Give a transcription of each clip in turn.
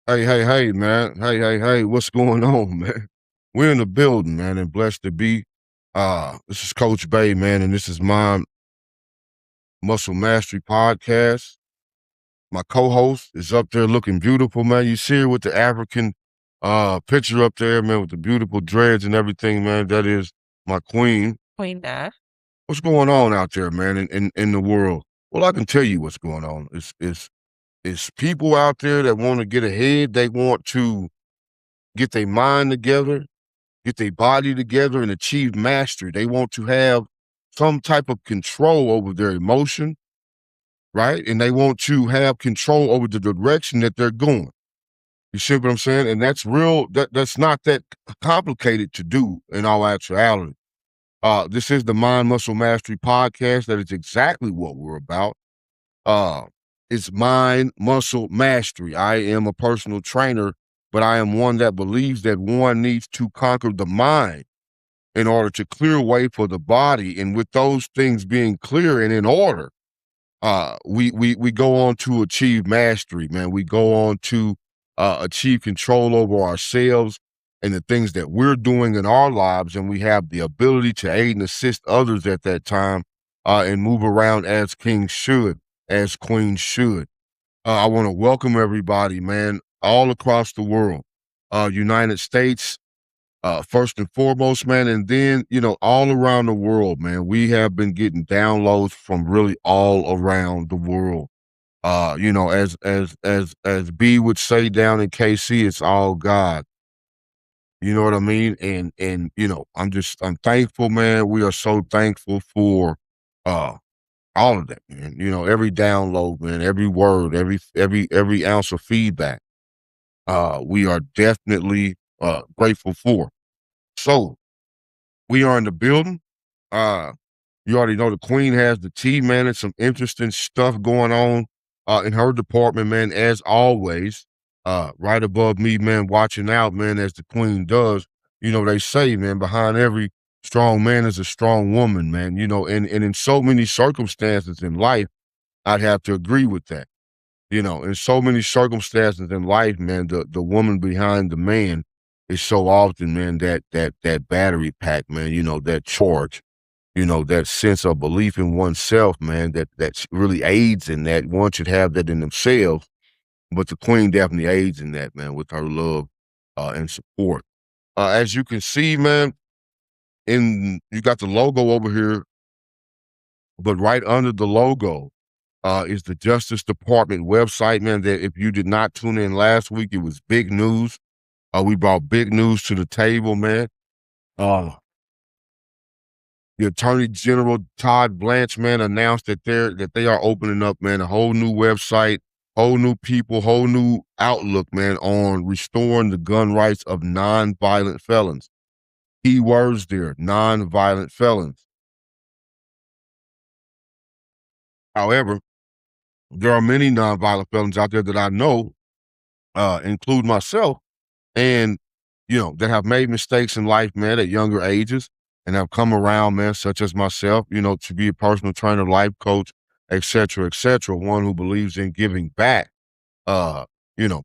Hey, man. Hey, what's going on, man? We're in the building, man, and blessed to be. This is Coach Bay, man, and this is my Muscle Mastery podcast. My co-host is up there looking beautiful, man. You see her with the African picture up there, man, with the beautiful dreads and everything, man. That is my queen. Queen Beth. What's going on out there, man, in the world? Well, I can tell you what's going on. It's people out there that want to get ahead. They want to get their mind together, get their body together, and achieve mastery. They want to have some type of control over their emotion, right? And they want to have control over the direction that they're going. You see what I'm saying? And that's real. That's not that complicated to do in all actuality. This is the Mind Muscle Mastery podcast. That is exactly what we're about. Uh, it's mind, muscle mastery. I am a personal trainer, but I am one that believes that one needs to conquer the mind in order to clear way for the body. And with those things being clear and in order, we go on to achieve mastery, man. We go on to achieve control over ourselves and the things that we're doing in our lives, and we have the ability to aid and assist others at that time, and move around as kings should, as queens should. I want to welcome everybody, man, all across the world, United States, first and foremost, man, and then, all around the world, man. We have been getting downloads from really all around the world. As B would say down in KC, it's all God. You know what I mean? And I'm thankful, man. We are so thankful for uh all of that, man. Every download, man, every word, every ounce of feedback. We are definitely grateful for. So we are in the building. Uh, you already know the queen has the tea, man. It's some interesting stuff going on in her department, man, as always. Right above me, man, watching out, man, as the queen does. They say, man, behind every strong man is a strong woman, man. And in so many circumstances in life, I'd have to agree with that. In so many circumstances in life, man, the woman behind the man is so often, man, that battery pack, man, that charge, that sense of belief in oneself, man, that really aids in that. One should have that in themselves, but the queen definitely aids in that, man, with her love and support. As you can see, man, you got the logo over here, but right under the logo is the Justice Department website, man. That if you did not tune in last week, it was big news. We brought big news to the table, man. Uh, the Attorney General Todd Blanche, man, announced that they are opening up, man, a whole new website, whole new people, whole new outlook, man, on restoring the gun rights of nonviolent felons. Key words there: nonviolent felons. However, there are many nonviolent felons out there that I know, include myself, and that have made mistakes in life, man, at younger ages, and have come around, man, such as myself, to be a personal trainer, life coach, et cetera, one who believes in giving back. Uh, you know,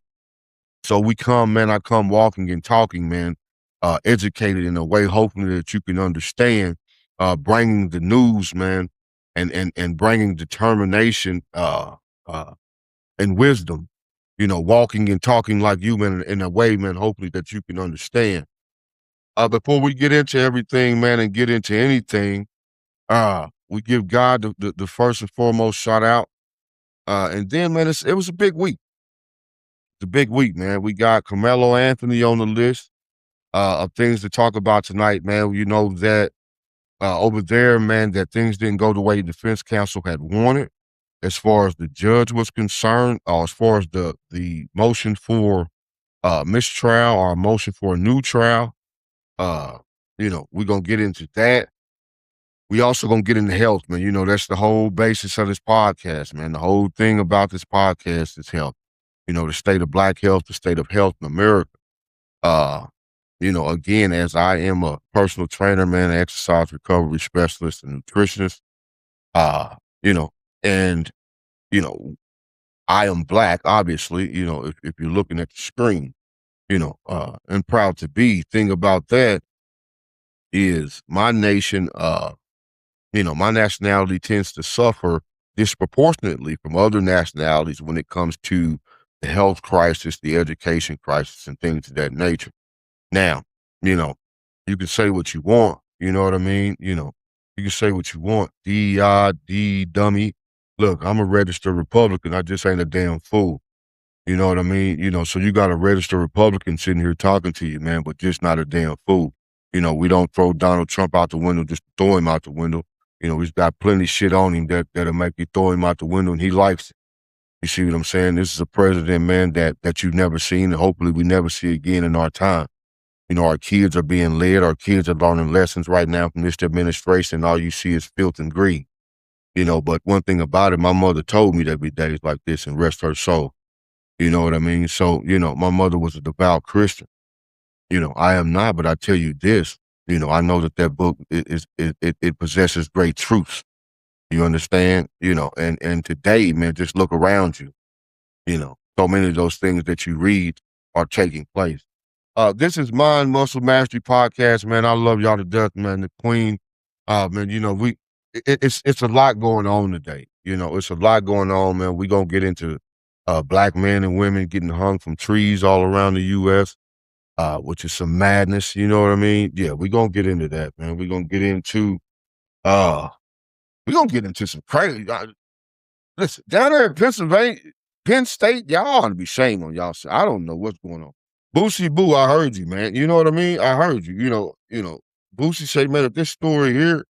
so I come walking and talking, man, educated in a way, hopefully that you can understand, bringing the news, man, and bringing determination, uh, and wisdom, walking and talking like you, man, in a way, man, hopefully that you can understand. Before we get into everything, man, and get into anything, we give God the first and foremost shout out. And then, man, it was a big week. It's a big week, man. We got Carmelo Anthony on the list of things to talk about tonight, man. You know that over there, man, that things didn't go the way the defense counsel had wanted as far as the judge was concerned, or as far as the motion for mistrial or a motion for a new trial. Uh, we're gonna get into that. We also gonna get into health, man. That's the whole basis of this podcast, man. The whole thing about this podcast is health. The state of Black health, the state of health in America. Uh, again, as I am a personal trainer, man, exercise recovery specialist and nutritionist, uh, you know, and, you know, I am black, obviously, if you're looking at the screen, and proud to be. Thing about that is my nation, my nationality tends to suffer disproportionately from other nationalities when it comes to the health crisis, the education crisis, and things of that nature. Now, you know, you can say what you want, you know what I mean? You can say what you want. DEI, D dummy. Look, I'm a registered Republican. I just ain't a damn fool. You know what I mean? So you got a registered Republican sitting here talking to you, man, but just not a damn fool. We don't throw Donald Trump out the window just to throw him out the window. He's got plenty shit on him that'll make you throw him out the window, and he likes it. You see what I'm saying? This is a president, man, that you've never seen, and hopefully we never see again in our time. Our kids are being led. Our kids are learning lessons right now from this administration. All you see is filth and greed. But one thing about it, my mother told me there'd be days like this, and rest her soul. You know what I mean? So, my mother was a devout Christian. I am not, but I tell you this, I know that book it possesses great truths. You understand? And today, man, just look around you. So many of those things that you read are taking place. This is Mind Muscle Mastery Podcast, man. I love y'all to death, man. The Queen, man. It's a lot going on today. It's a lot going on, man. We gonna get into black men and women getting hung from trees all around the U.S., which is some madness. You know what I mean? Yeah, we gonna get into that, man. Uh, we gonna get into some crazy. Listen, down there in Pennsylvania, Penn State, y'all ought to be shame on y'all. I don't know what's going on. Boosie Boo, I heard you, man. You know what I mean? I heard you. Boosie say, man, if this story here,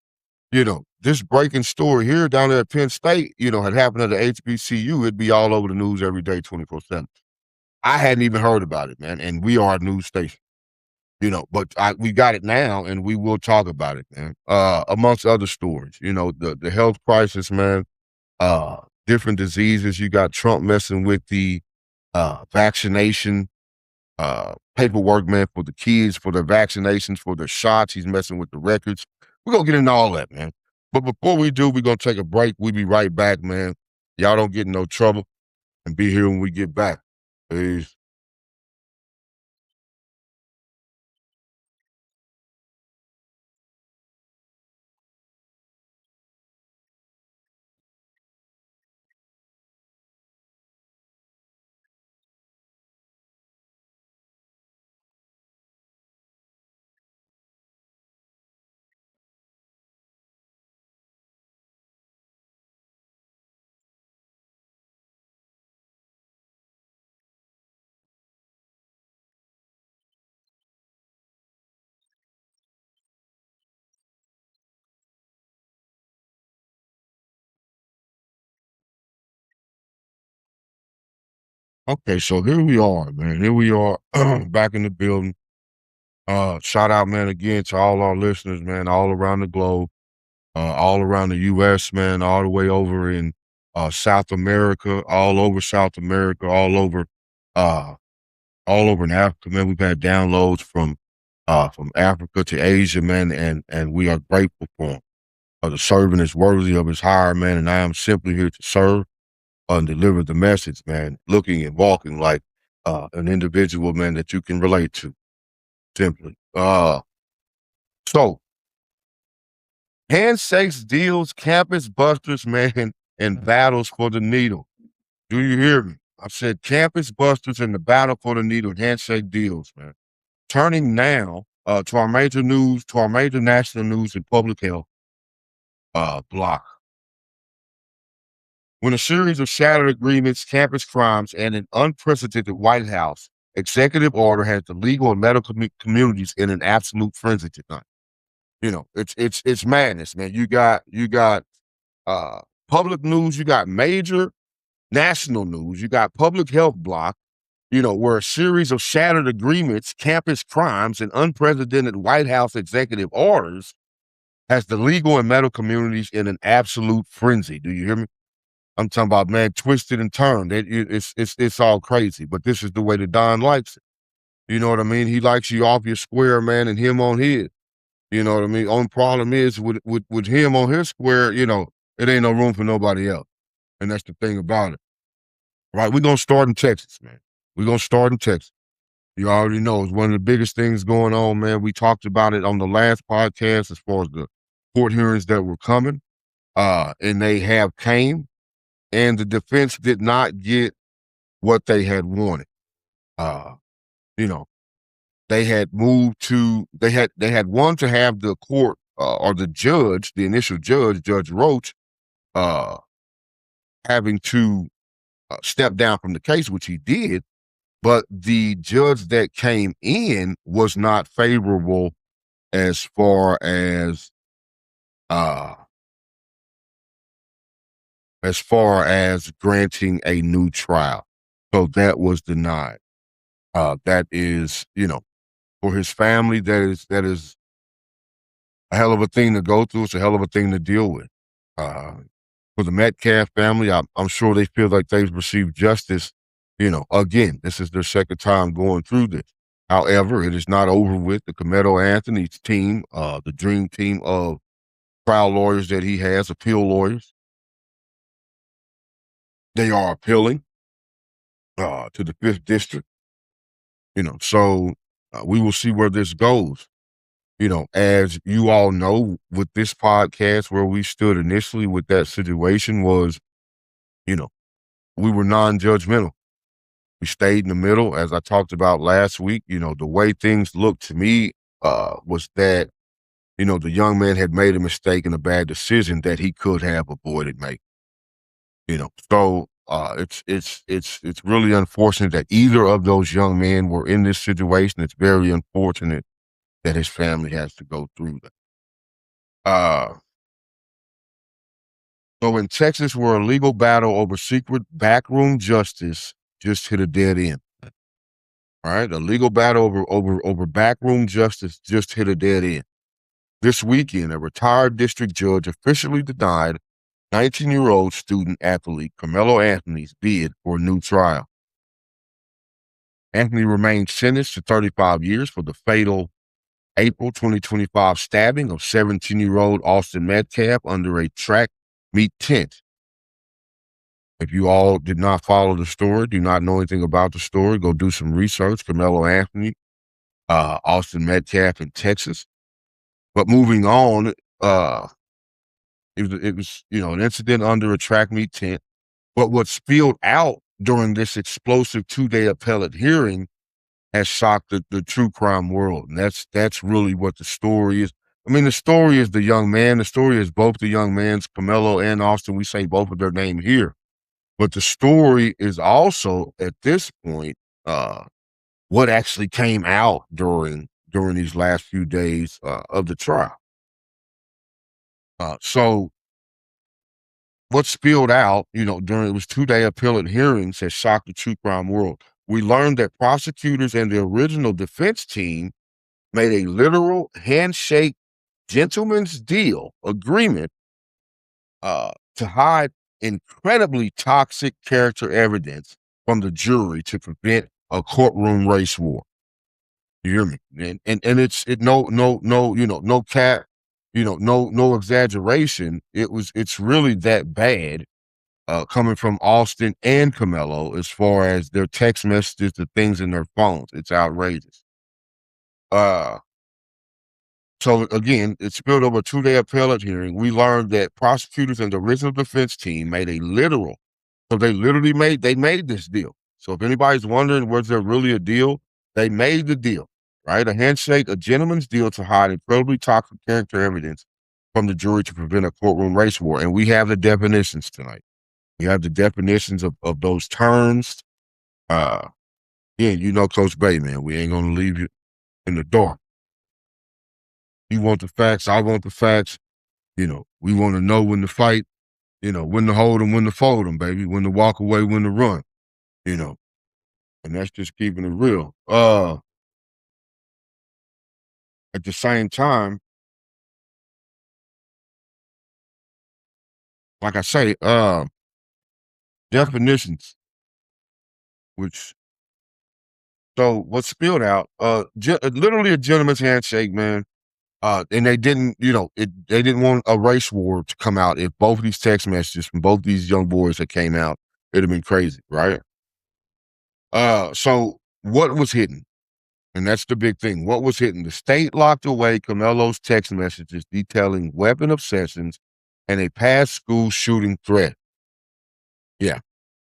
this breaking story here down there at Penn State, had happened at the HBCU, it'd be all over the news every day, 24/7. I hadn't even heard about it, man. And we are a news station, but we got it now, and we will talk about it, man. Amongst other stories, the health crisis, man. Different diseases. You got Trump messing with the vaccination paperwork, man, for the kids, for their vaccinations, for their shots. He's messing with the records. We're gonna get into all that, man. But before we do, we're gonna take a break. We'll be right back, man. Y'all don't get in no trouble, and be here when we get back. Peace. Okay, so here we are, man. Here we are back in the building. Shout out, man, again to all our listeners, man, all around the globe, all around the US, man, all the way over in South America, all over South America, uh all over in Africa, man. We've had downloads from Africa to Asia, man, and we are grateful for 'em. The servant is worthy of his hire, man, and I am simply here to serve and deliver the message, man, looking and walking like an individual, man, that you can relate to, simply. So handshakes, deals, campus busters, man, and battles for the needle. Do you hear me? I said campus busters and the battle for the needle, handshake deals, man. Turning now to our major news, to our major national news and public health block. When a series of shattered agreements, campus crimes, and an unprecedented White House executive order has the legal and medical communities in an absolute frenzy tonight. It's madness, man. You got uh public news, you got major national news, you got public health block, where a series of shattered agreements, campus crimes, and unprecedented White House executive orders has the legal and medical communities in an absolute frenzy. Do you hear me? I'm talking about, man, twisted and turned. It's all crazy, but this is the way that Don likes it. You know what I mean? He likes you off your square, man, and him on his. You know what I mean? Only problem is with him on his square, it ain't no room for nobody else. And that's the thing about it. Right, we're gonna start in Texas, man. We're gonna start in Texas. You already know it's one of the biggest things going on, man. We talked about it on the last podcast as far as the court hearings that were coming, and they have came, and the defense did not get what they had wanted. Uh, you know, they had moved to they had wanted to have the court or the judge, the initial judge, Judge Roach, uh, having to step down from the case, which he did. But the judge that came in was not favorable as far uh as granting a new trial. So that was denied. That is, for his family, that is a hell of a thing to go through. It's a hell of a thing to deal with. Uh, for the Metcalf family, I'm sure they feel like they've received justice. Again, this is their second time going through this. However, it is not over with. The Cometto Anthony's team, the dream team of trial lawyers that he has, appeal lawyers, they are appealing to the 5th District. So we will see where this goes. As you all know, with this podcast, where we stood initially with that situation was, you know, we were non-judgmental. We stayed in the middle. As I talked about last week, the way things looked to me was that, the young man had made a mistake and a bad decision that he could have avoided making. So it's really unfortunate that either of those young men were in this situation. It's very unfortunate that his family has to go through that. So in Texas, where a legal battle over secret backroom justice just hit a dead end. All right, a legal battle over backroom justice just hit a dead end. This weekend, a retired district judge officially denied 19-year-old student athlete Carmelo Anthony's bid for a new trial. Anthony remained sentenced to 35 years for the fatal April 2025 stabbing of 17-year-old Austin Metcalf under a track meet tent. If you all did not follow the story, do not know anything about the story, go do some research. Carmelo Anthony, Austin Metcalf in Texas. But moving on, it was an incident under a track meet tent. But what spilled out during this explosive 2-day appellate hearing has shocked the true crime world. And that's really what the story is. I mean, the story is the young man. The story is both the young man's, Carmelo and Austin. We say both of their name here. But the story is also, at this point, what actually came out during these last few days of the trial. So what spilled out, during it was 2-day appellate hearings has shocked the true crime world. We learned that prosecutors and the original defense team made a literal handshake gentleman's deal agreement to hide incredibly toxic character evidence from the jury to prevent a courtroom race war. You hear me? And it's no cat, no exaggeration. It's really that bad coming from Austin and Carmelo as far as their text messages, the things in their phones. It's outrageous. So again, it spilled over a 2-day appellate hearing. We learned that prosecutors and the original defense team made a literal. So they made this deal. So if anybody's wondering, was there really a deal? They made the deal, right? A handshake, a gentleman's deal to hide incredibly toxic character evidence from the jury to prevent a courtroom race war. And we have the definitions tonight. We have the definitions of those terms. Yeah, Coach Bay, man, we ain't gonna leave you in the dark. You want the facts, I want the facts. We want to know when to fight, when to hold them, when to fold them, baby, when to walk away, when to run, and that's just keeping it real. At the same time, like I say, definitions, which, so what spilled out, literally a gentleman's handshake, man. And they didn't, they didn't want a race war to come out if both of these text messages from both these young boys that came out It'd have been crazy, right? So what was hidden? And that's the big thing. What was hidden? The state locked away Camelo's text messages detailing weapon obsessions and a past school shooting threat. Yeah,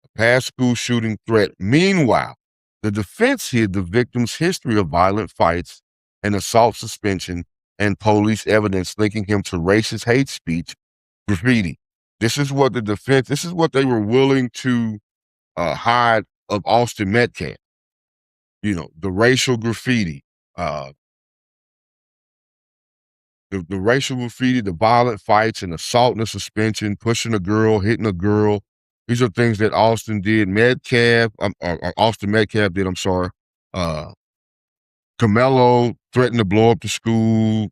a past school shooting threat. Meanwhile, the defense hid the victim's history of violent fights and assault suspension and police evidence linking him to racist hate speech, graffiti. This is what they were willing to hide of Austin Metcalf. The racial graffiti, uh, the racial graffiti, the violent fights and assault and suspension, pushing a girl, hitting a girl. These are things that Austin did. Austin Metcalf did. I'm sorry. Uh, Camelo threatened to blow up the school.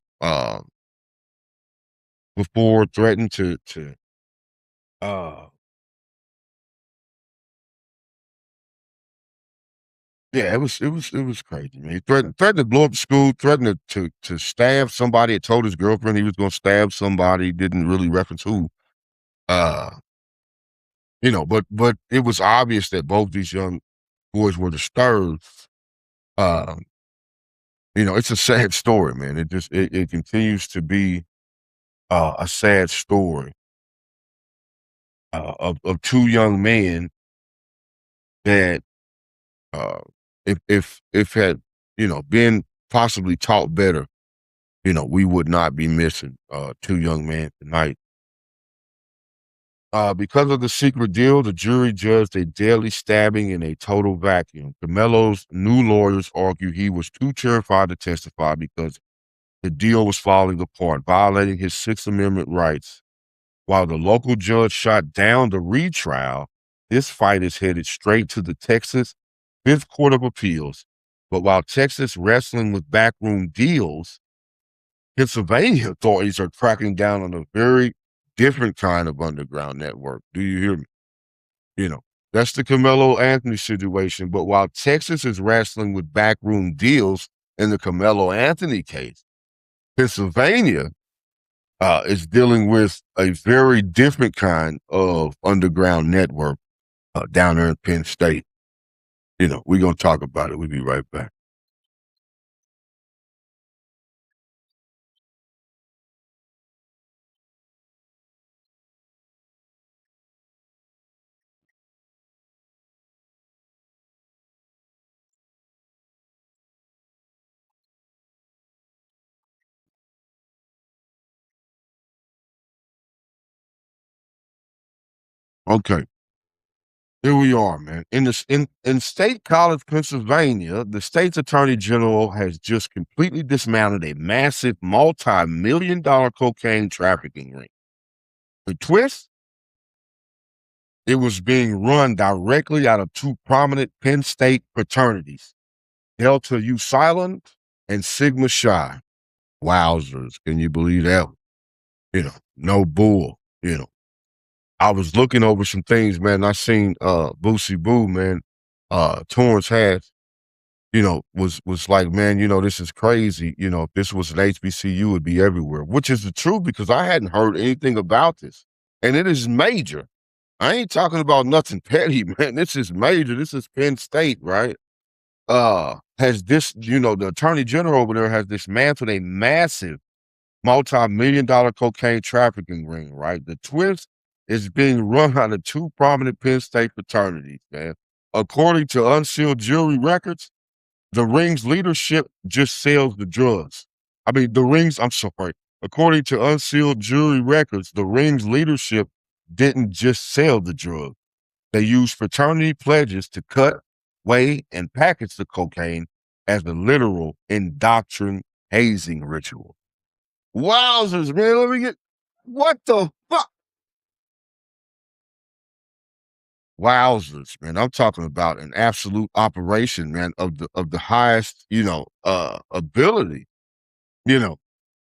Before threatened to. Uh, yeah, it was crazy, man. He threatened to blow up the school. Threatened to stab somebody. Had told his girlfriend he was going to stab somebody. Didn't really reference who. Uh, but it was obvious that both these young boys were disturbed. Um, it's a sad story, man. It continues to be a sad story of two young men that if had been possibly taught better, we would not be missing two young men tonight. Because of the secret deal, the jury judged a deadly stabbing in a total vacuum. Camelo's new lawyers argue he was too terrified to testify because the deal was falling apart, violating his Sixth Amendment rights. While the local judge shot down the retrial, this fight is headed straight to the Texas Fifth Court of Appeals. But while Texas wrestling with backroom deals, Pennsylvania authorities are cracking down on a very different kind of underground network. Do you hear me? You know, that's the Carmelo Anthony situation. But while Texas is wrestling with backroom deals in the Carmelo Anthony case, Pennsylvania is dealing with a very different kind of underground network down there in Penn State. We're going to talk about it. We'll be right back. Okay. Here we are, man. In State College, Pennsylvania, the state's attorney general has just completely dismantled a massive multi-million-dollar cocaine trafficking ring. The twist? It was being run directly out of two prominent Penn State fraternities, Delta Upsilon and Sigma Chi. Wowzers. Can you believe that? No bull. I was looking over some things, man. I seen Boosie Boo, man. Torrance Hatch, was like, man, this is crazy. If this was an HBCU, it would be everywhere, which is the truth because I hadn't heard anything about this. And it is major. I ain't talking about nothing petty, man. This is major. This is Penn State, right? Has this, the attorney general over there has dismantled a massive multi-million-dollar cocaine trafficking ring, right? The twist is being run out of two prominent Penn State fraternities, man. According to unsealed jury records, the ring's leadership just sells the drugs. I'm sorry. According to unsealed jury records, the ring's leadership didn't just sell the drug. They used fraternity pledges to cut, weigh, and package the cocaine as a literal indoctrination hazing ritual. Wowzers, man. What the fuck? Wowzers, man. I'm talking about an absolute operation, man, of the highest, ability. You know,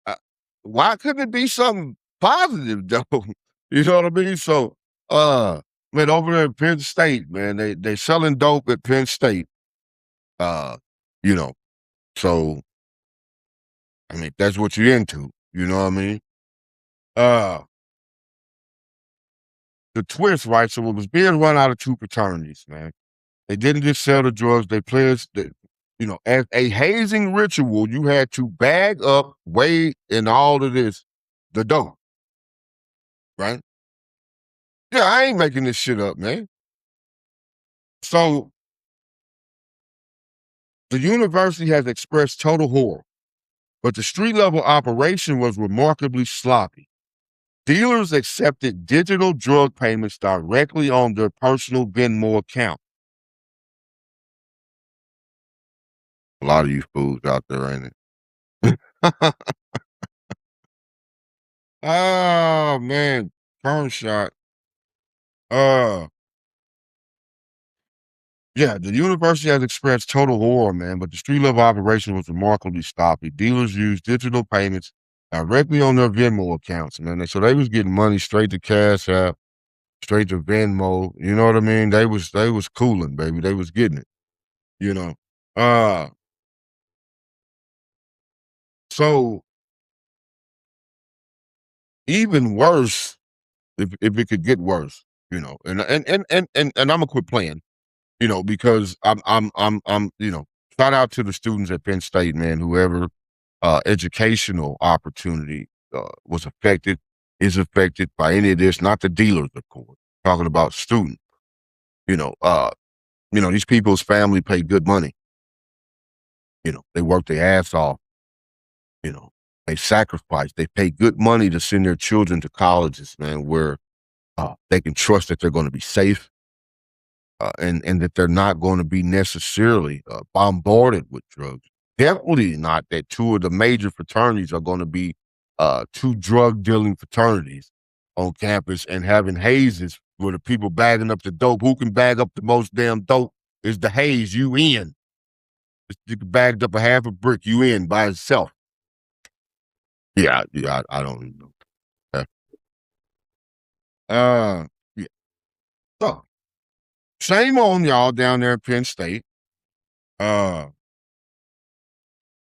uh, why couldn't it be something positive though? You know what I mean? So, man, over there at Penn State, man, they selling dope at Penn State. Uh, you know, so that's what you're into. You know what I mean? Uh, the twist, right? So it was being run out of two fraternities, man. They didn't just sell the drugs; they pledged that, as a hazing ritual, you had to bag up, weigh, and all of this, the dope, right? Yeah, I ain't making this shit up, man. So the university has expressed total horror, but the street level operation was remarkably sloppy. Dealers accepted digital drug payments directly on their personal Venmo account. A lot of you fools out there, ain't it? Oh man, turn shot. Uh, yeah, the university has expressed total horror, man, but the street level operation was remarkably sloppy. Dealers used digital payments directly on their Venmo accounts, man. So they was getting money straight to Cash App, straight to Venmo. You know what I mean? They was cooling, baby. They was getting it. You know. Uh, so even worse, if it could get worse, and I'm gonna quit playing, because shout out to the students at Penn State, man, whoever educational opportunity was affected, is affected by any of this, not the dealers, of course. Talking about students, you know, uh, these people's family pay good money. They work their ass off, you know, they sacrifice, they pay good money to send their children to colleges, man, where they can trust that they're going to be safe, and that they're not going to be necessarily bombarded with drugs. Definitely not that two of the major fraternities are going to be two drug dealing fraternities on campus and having hazes where the people bagging up the dope. Who can bag up the most damn dope is the haze. You in. You can bagged up a half a brick. You in by itself. Yeah, yeah. I don't even know. Uh, yeah. So shame on y'all down there in Penn State. Uh,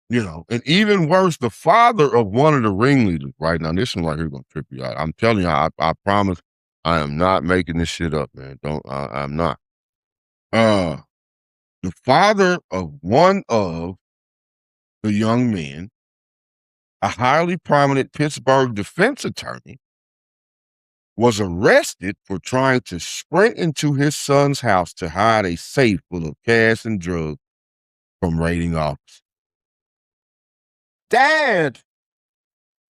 and even worse, the father of one of the ringleaders, right? Now, this one right here gonna trip you out. I'm telling you, I promise I am not making this shit up, man. I'm not. Uh, the father of one of the young men, a highly prominent Pittsburgh defense attorney, was arrested for trying to sprint into his son's house to hide a safe full of cash and drugs from raiding officers. Dad!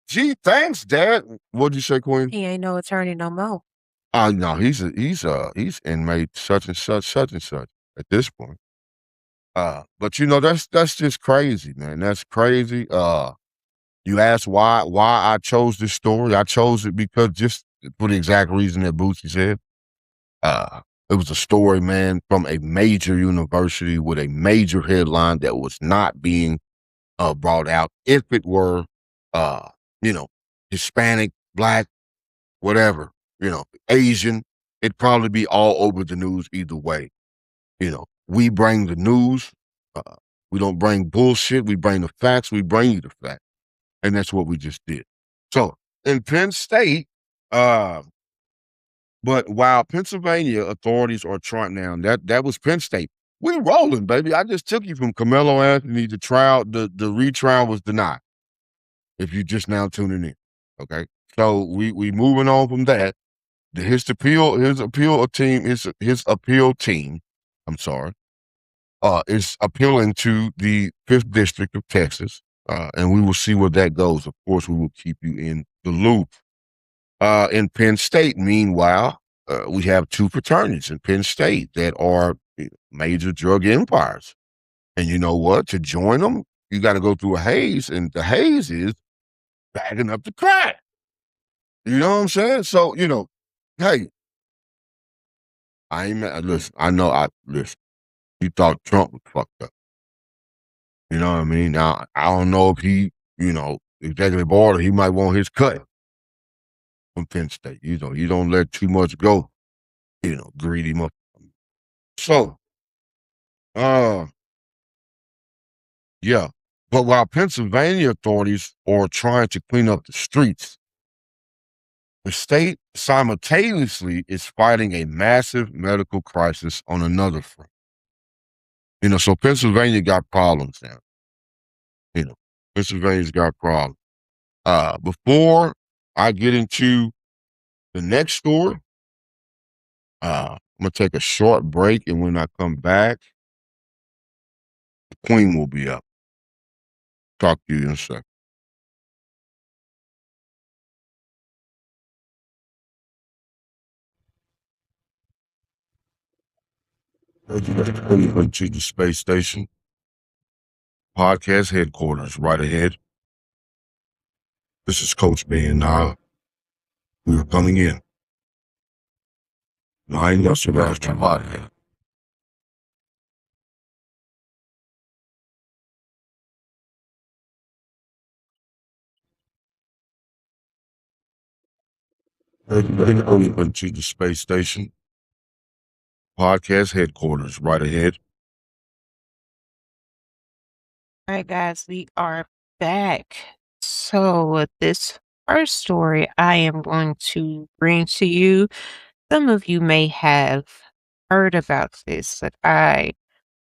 Gee, thanks, Dad. What'd you say, Queen? He ain't no attorney no more. No, he's inmate such and such at this point. But that's just crazy, man. That's crazy. You asked why I chose this story. I chose it because just for the exact reason that Boosie said. Uh, it was a story, man, from a major university with a major headline that was not being brought out. If it were, uh, you know, Hispanic, Black, whatever, Asian, it'd probably be all over the news either way. We bring the news. Uh, we don't bring bullshit. We bring the facts. We bring you the facts. And that's what we just did. So in Penn State, uh, but while Pennsylvania authorities are trying now, that was Penn State. We rolling, baby. I just took you from Carmelo Anthony. The trial, the retrial was denied. If you just now tuning in, okay. So we moving on from that. His appeal team, I'm sorry, is appealing to the 5th District of Texas, and we will see where that goes. Of course, we will keep you in the loop. In Penn State, meanwhile, we have two fraternities in Penn State that are major drug empires. And you know what? To join them, you got to go through a haze, and the haze is bagging up the crack. You know what I'm saying? So, hey, I ain't mad. Listen, I know listen, you thought Trump was fucked up. You know what I mean? Now, I don't know if executive order, he might want his cut from Penn State. You don't let too much go, greedy mother. So, uh, yeah. But while Pennsylvania authorities are trying to clean up the streets, The state simultaneously is fighting a massive medical crisis on another front. So Pennsylvania got problems now. You know, Pennsylvania's got problems. Before I get into the next story, I'm gonna take a short break, and when I come back, the Queen will be up. Talk to you in a second. Welcome to the space station. Podcast headquarters right ahead. This is Coach Ben. We are coming in. I ain't got so much podcast. Welcome to the space station. Podcast headquarters right ahead. All right, guys, we are back. So, this first story I am going to bring to you, some of you may have heard about this, but I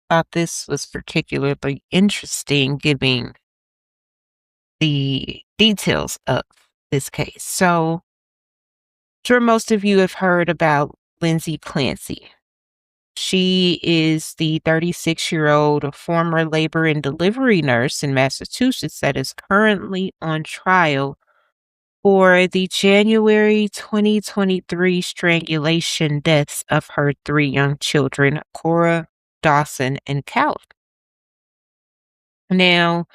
thought this was particularly interesting given the details of this case. So, sure most of you have heard about Lindsay Clancy. She is the 36-year-old former labor and delivery nurse in Massachusetts that is currently on trial for the January 2023 strangulation deaths of her 3 young children, Cora, Dawson, and Calvin. Now,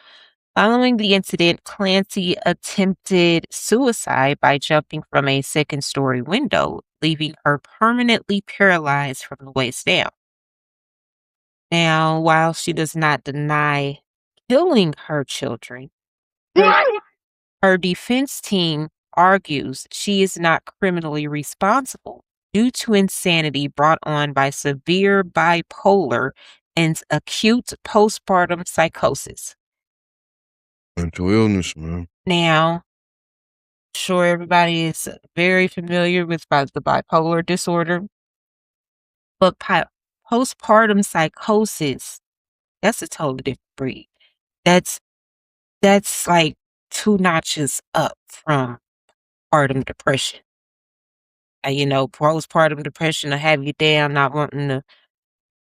following the incident, Clancy attempted suicide by jumping from a second-story window, leaving her permanently paralyzed from the waist down. Now, while she does not deny killing her children, her defense team argues she is not criminally responsible due to insanity brought on by severe bipolar and acute postpartum psychosis. Mental illness, man. Now, sure everybody is very familiar with the bipolar disorder, but postpartum psychosis, that's a totally different breed. That's like 2 notches up from postpartum depression. Postpartum depression will have you down, not wanting to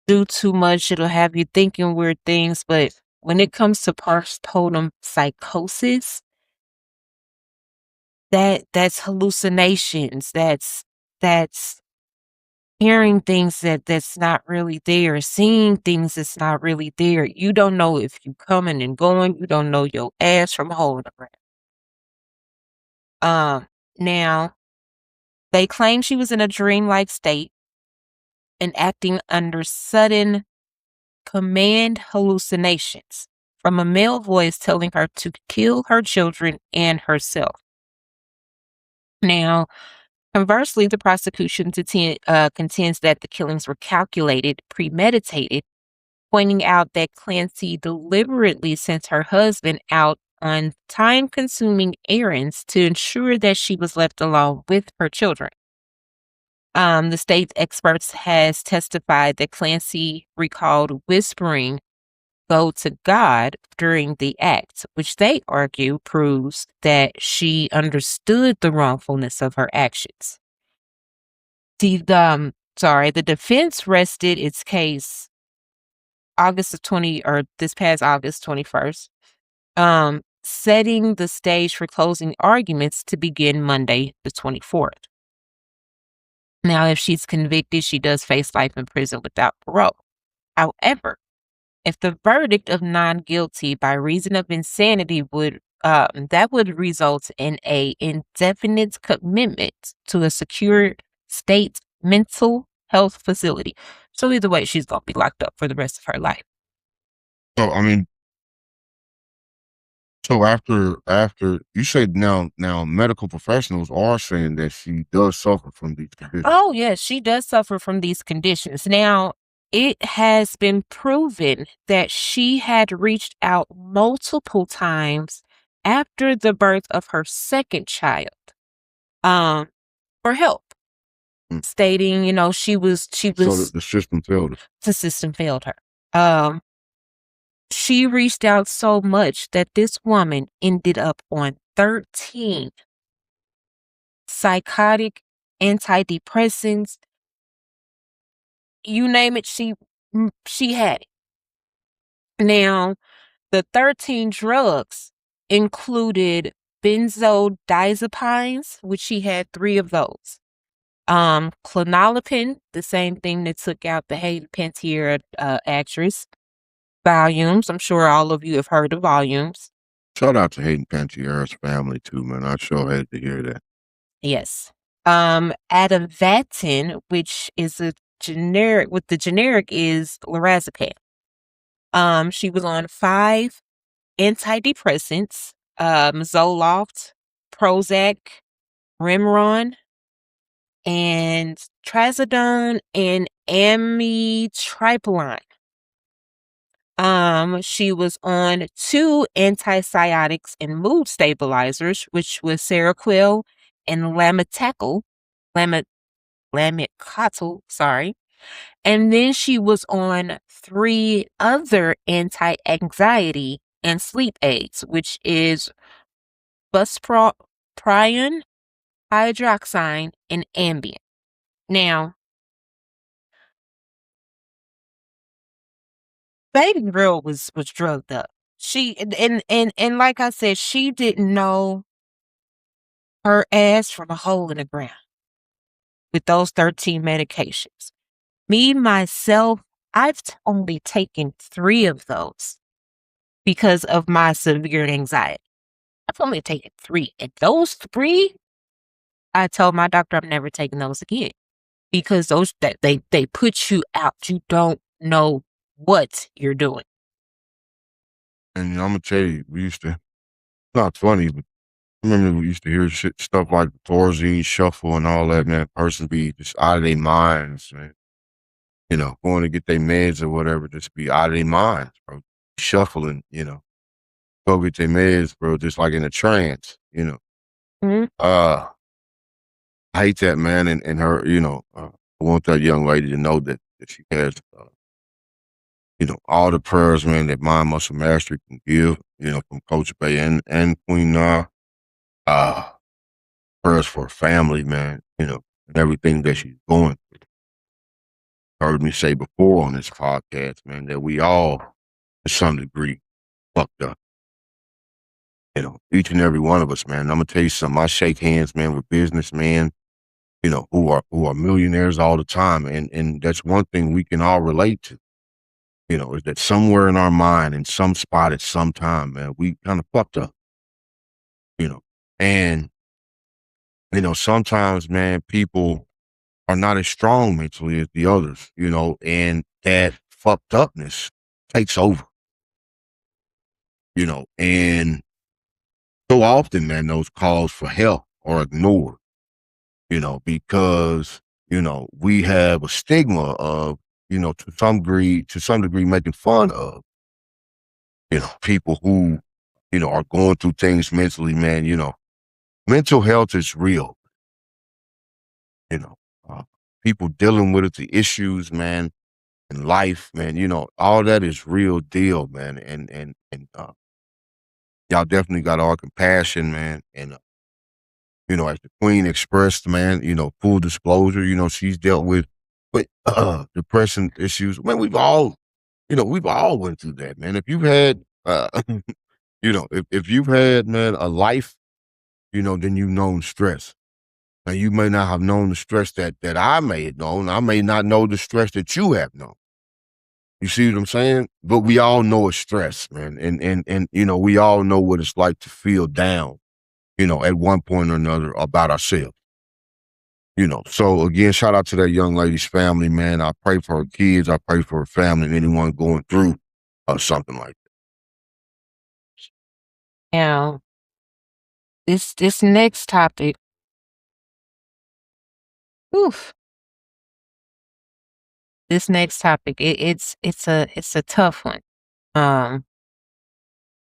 do too much. It'll have you thinking weird things. But when it comes to postpartum psychosis, that's hallucinations. That's hearing things that's not really there, seeing things that's not really there. You don't know if you coming and going. You don't know your ass from holding around. Now, they claim she was in a dreamlike state and acting under sudden command hallucinations from a male voice telling her to kill her children and herself. Now, conversely, the prosecution contends that the killings were calculated, premeditated, pointing out that Clancy deliberately sent her husband out on time-consuming errands to ensure that she was left alone with her children. The state's experts has testified that Clancy recalled whispering, "Go to God" during the act, which they argue proves that she understood the wrongfulness of her actions. The defense rested its case this past August 21st, setting the stage for closing arguments to begin Monday the 24th. Now, if she's convicted, she does face life in prison without parole. However, if the verdict of non-guilty by reason of insanity would result in a indefinite commitment to a secure state mental health facility. So either way, she's gonna be locked up for the rest of her life. So I mean, so after you say now medical professionals are saying that she does suffer from these conditions. Oh, yes, she does suffer from these conditions. Now, it has been proven that she had reached out multiple times after the birth of her second child um, for help, Mm. stating, she So was the system failed us. the system failed her. Um, she reached out so much that this woman ended up on 13 psychotic antidepressants, you name it, she had it. Now, the 13 drugs included benzodiazepines, which she had 3 of those. Clonazepam, the same thing that took out the Hayden Panettiere, actress. Volumes, I'm sure all of you have heard of Volumes. Shout out to Hayden Pantiera's family too, man. I sure had to hear that. Yes. Ativatin, which is a generic, what the generic is lorazepam. She was on 5 antidepressants, Zoloft, Prozac, Remeron, and Trazodone, and amitriptyline. She was on 2 antipsychotics and mood stabilizers, which was Seroquel and Lami Lamictal, sorry. And then she was on 3 other anti-anxiety and sleep aids, which is buspirone, hydroxyzine, and Ambien. Now, baby girl was drugged up. She and like I said, she didn't know her ass from a hole in the ground with those 13 medications. Me, myself, I've only taken 3 of those because of my severe anxiety. I've only taken 3. And those 3, I told my doctor I'm never taking those again because those that they put you out. You don't know what you're doing. And I'm gonna tell you, we used to not funny, but I remember we used to hear stuff like the Thorazine shuffle and all that, man. Person be just out of their minds, man. Going to get their meds or whatever, just be out of their minds, bro. Shuffling, go get their meds, bro, just like in a trance. Mhm. Uh, I hate that, man. And her, I want that young lady to know that she has, all the prayers, man, that Mind Muscle Mastery can give, from Coach Bay and Queen Na. Uh, prayers for her family, man, and everything that she's going through. Heard me say before on this podcast, man, that we all, to some degree, fucked up. Each and every one of us, man. I'm gonna tell you something. I shake hands, man, with businessmen, who are millionaires all the time, and that's one thing we can all relate to. Is that somewhere in our mind, in some spot at some time, man, we kind of fucked up. You know, and sometimes, man, people are not as strong mentally as the others. And that fucked upness takes over. And so often, man, those calls for help are ignored. Because, we have a stigma of, to some degree making fun of, people who, are going through things mentally, man. Mental health is real, you know, uh, people dealing with it, the issues, man, in life, man, all that is real deal, man. And y'all definitely got our compassion, man. And, as the Queen expressed, man, full disclosure, she's dealt with depression issues. Man, we've all went through that, man. If you've had, if you've had, man, a life, then you've known stress. Now you may not have known the stress that I may have known. I may not know the stress that you have known. You see what I'm saying? But we all know it's stress, man. And we all know what it's like to feel down, at one point or another about ourselves. So again, shout out to that young lady's family, man. I pray for her kids. I pray for her family and anyone going through something like that. Now, this next topic, oof, this next topic, it's a tough one. Um,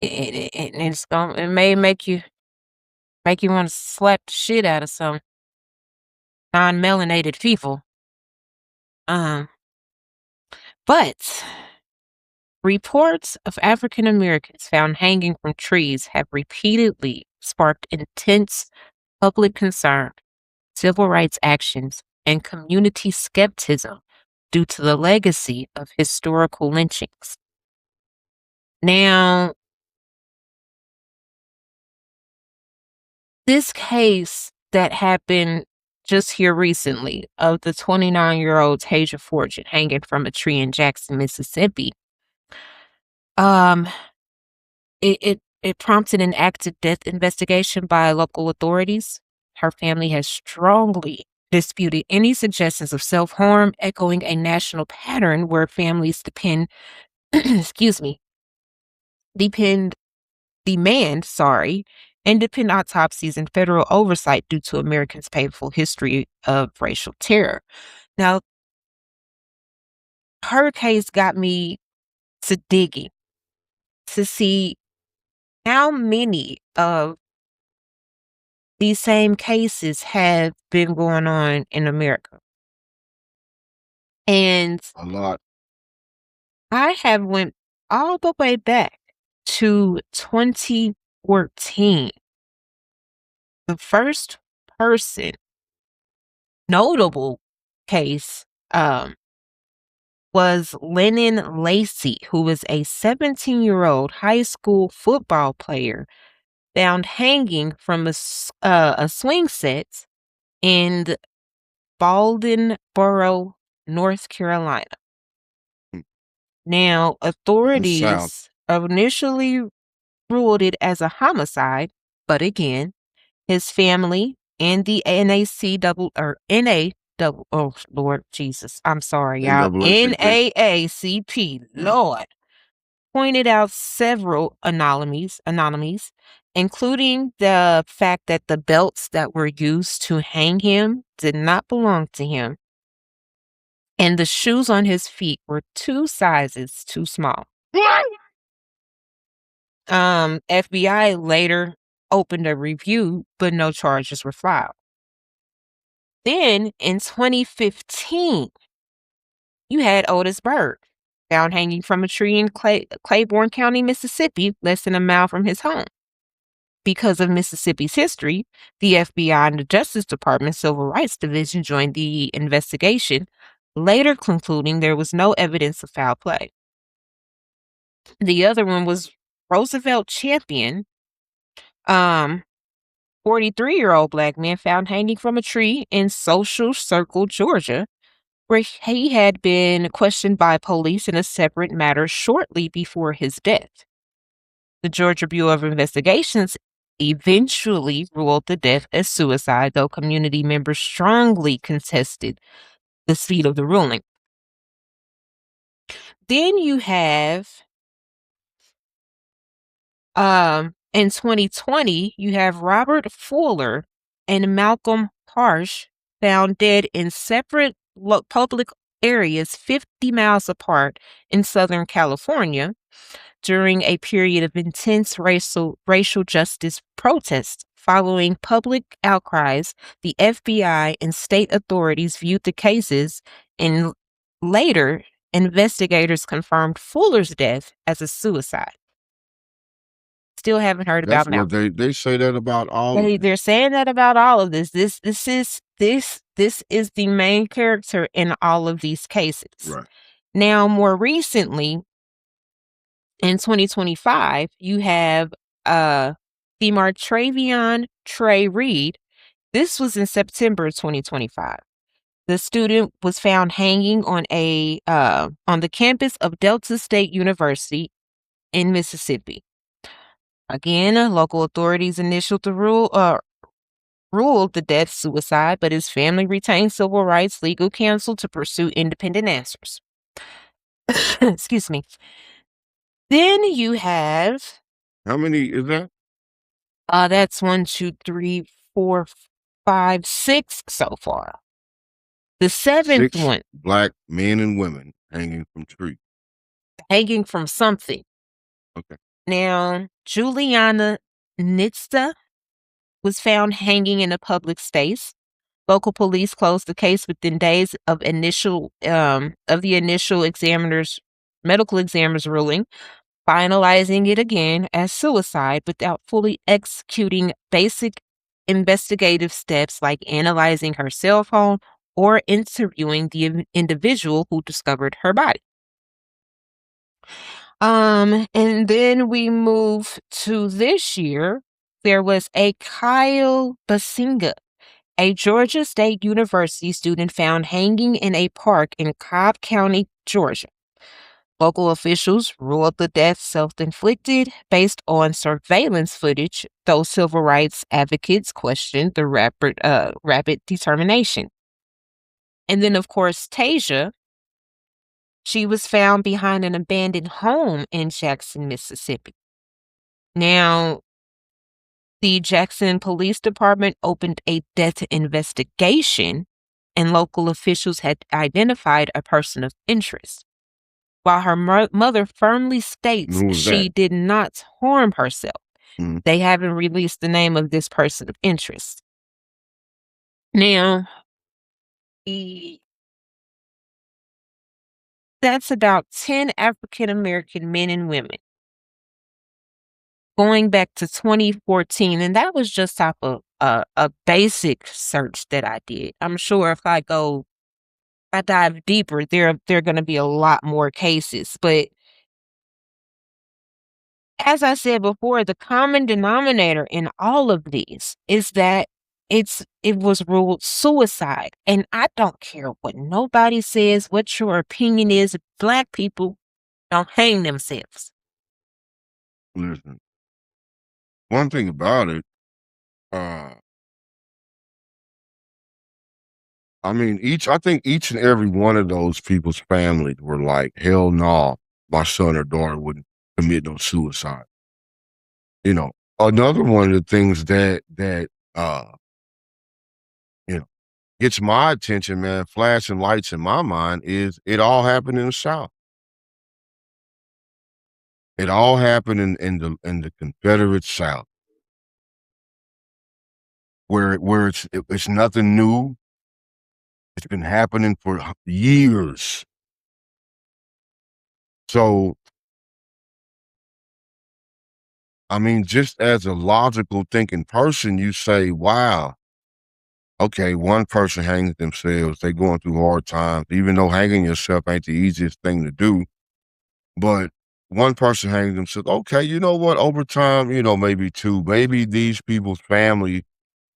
it's going it may make you want to slap the shit out of some. non-melanated people. Um, but reports of African Americans found hanging from trees have repeatedly sparked intense public concern, civil rights actions, and community skepticism due to the legacy of historical lynchings. Now, this case that happened just here recently of the 29-year-old Tasia Fortune hanging from a tree in Jackson, Mississippi, um, it prompted an active death investigation by local authorities. Her family has strongly disputed any suggestions of self-harm, echoing a national pattern where families excuse me, depend demand, sorry, independent autopsies and federal oversight due to Americans' painful history of racial terror. Now, her case got me to digging to see how many of these same cases have been going on in America. And A lot. I have went all the way back to 2014. The first person notable case was Lennon Lacey, who was a 17-year-old high school football player found hanging from a swing set in Baldenboro, North Carolina. Mm. Now, In the South. authorities initially ruled it as a homicide, but again, his family and the NAC double or NA double oh Lord Jesus, I'm sorry, y'all. NAACP. NAACP, Lord, pointed out several anomalies, including the fact that the belts that were used to hang him did not belong to him, and the shoes on his feet were 2 sizes too small. FBI later opened a review, but no charges were filed. Then in 2015, you had Otis Berg found hanging from a tree in Claiborne County, Mississippi, less than a mile from his home. Because of Mississippi's history, the FBI and the Justice Department Civil Rights Division joined the investigation, later concluding there was no evidence of foul play. The other one was Roosevelt Champion, 43-year-old black man found hanging from a tree in Social Circle, Georgia, where he had been questioned by police in a separate matter shortly before his death. The Georgia Bureau of Investigations eventually ruled the death as suicide, though community members strongly contested the speed of the ruling. Then you have, in 2020, you have Robert Fuller and Malcolm Harsh found dead in separate public areas 50 miles apart in Southern California during a period of intense racial justice protests. Following public outcries, the FBI and state authorities viewed the cases, and later investigators confirmed Fuller's death as a suicide. Still haven't heard That's about what Malcolm. they say that about all of it. They're saying that about all of this. This is the main character in all of these cases. Right. Now, more recently, in 2025, you have Demartravion Trey Reed. This was in September 2025. The student was found hanging on the campus of Delta State University in Mississippi. Again, local authorities ruled the death suicide, but his family retained civil rights legal counsel to pursue independent answers. Excuse me. Then you have How many is that? that's 1, 2, 3, 4, 5, 6 so far. The 7th 6 one, black men and women hanging from trees. hanging from something. Okay. Now, Juliana Nitsta was found hanging in a public space. Local police closed the case within days of the initial examiner's medical examiner's ruling, finalizing it again as suicide without fully executing basic investigative steps like analyzing her cell phone or interviewing the individual who discovered her body. And then we move to this year. There was a Kyle Basinga, a Georgia State University student found hanging in a park in Cobb County, Georgia. Local officials ruled the death self-inflicted based on surveillance footage, though civil rights advocates questioned the rapid determination. And then, of course, Tasia, she was found behind an abandoned home in Jackson, Mississippi. Now, the Jackson Police Department opened a death investigation, and local officials had identified a person of interest. While her mother firmly states Who was she that? did not harm herself, Mhm. they haven't released the name of this person of interest. Now, e- that's about 10 African American men and women going back to 2014. And that was just off of a basic search that I did. I'm sure if I dive deeper, there are going to be a lot more cases. But as I said before, the common denominator in all of these is that it was ruled suicide. And I don't care what nobody says, what your opinion is. Black people don't hang themselves. Listen, one thing about it, uh, I mean, I think each and every one of those people's families were like, hell no, my son or daughter wouldn't commit no suicide. You know, another one of the things uh, you know, gets my attention, man, flashing lights in my mind is it all happened in the South. It all happened in the Confederate South, where it's nothing new. It's been happening for years. So, I mean, just as a logical thinking person, you say, wow, okay, one person hangs themselves. They going through hard times, even though hanging yourself ain't the easiest thing to do. But one person hangs themselves. Okay, you know what? Over time, maybe two, maybe these people's family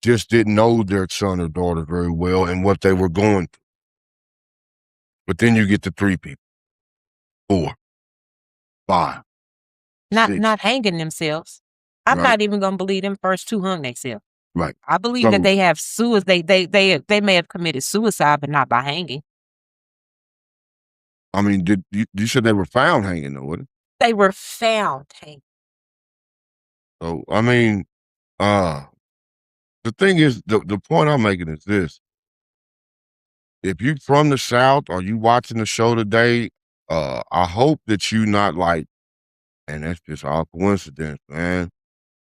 just didn't know their son or daughter very well and what they were going through. But then you get to three people, four, five, six, Not hanging themselves. I'm right? not even gonna believe them first two hung themselves. Right. I believe that So, they have they may have committed suicide, but not by hanging. I mean, did you said they were found hanging though, wasn't it? They were found hanging. So, I mean, uh, the thing is, the point I'm making is this: if you from the South or you watching the show today, I hope that you not like, and that's just all coincidence, man.